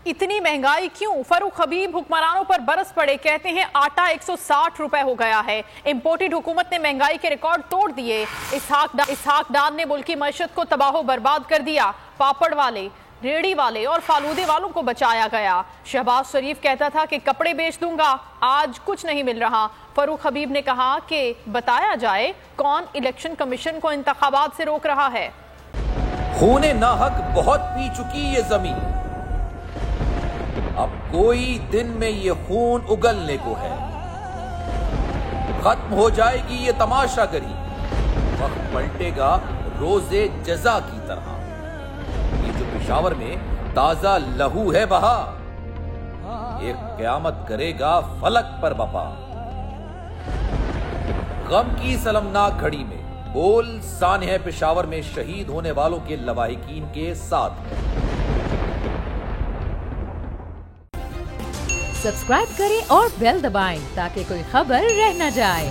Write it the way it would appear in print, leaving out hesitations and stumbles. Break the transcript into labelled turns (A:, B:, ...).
A: इतनी महंगाई क्यों? फरूख हबीब हुक्मरानों पर बरस पड़े, कहते हैं आटा 160 रुपए हो गया है। इंपोर्टेड हुकूमत ने महंगाई के रिकॉर्ड तोड़ दिए। इसहाक डार ने मुल्क की मईशत को तबाह बर्बाद कर दिया। पापड़ वाले, रेड़ी वाले और फालूदे वालों को बचाया गया। शहबाज शरीफ कहता था कि कपड़े बेच दूंगा, आज कुछ नहीं मिल रहा। फरूख हबीब ने कहा कि बताया जाए कौन इलेक्शन कमीशन को इंतखाबात से रोक रहा है।
B: खूने नाहक बहुत पी चुकी ये जमीन, अब कोई दिन में ये खून उगलने को है। खत्म हो जाएगी ये तमाशागरी, वक्त पलटेगा रोजे जजा की तरह। ये जो पेशावर में ताजा लहू है बहा, एक क़यामत करेगा फलक पर बपा। गम की सलमनाक घड़ी में बोल सानह पेशावर में शहीद होने वालों के लवाहिकीन के साथ है।
C: सब्सक्राइब करें और बेल दबाएं ताकि कोई खबर रह न जाए।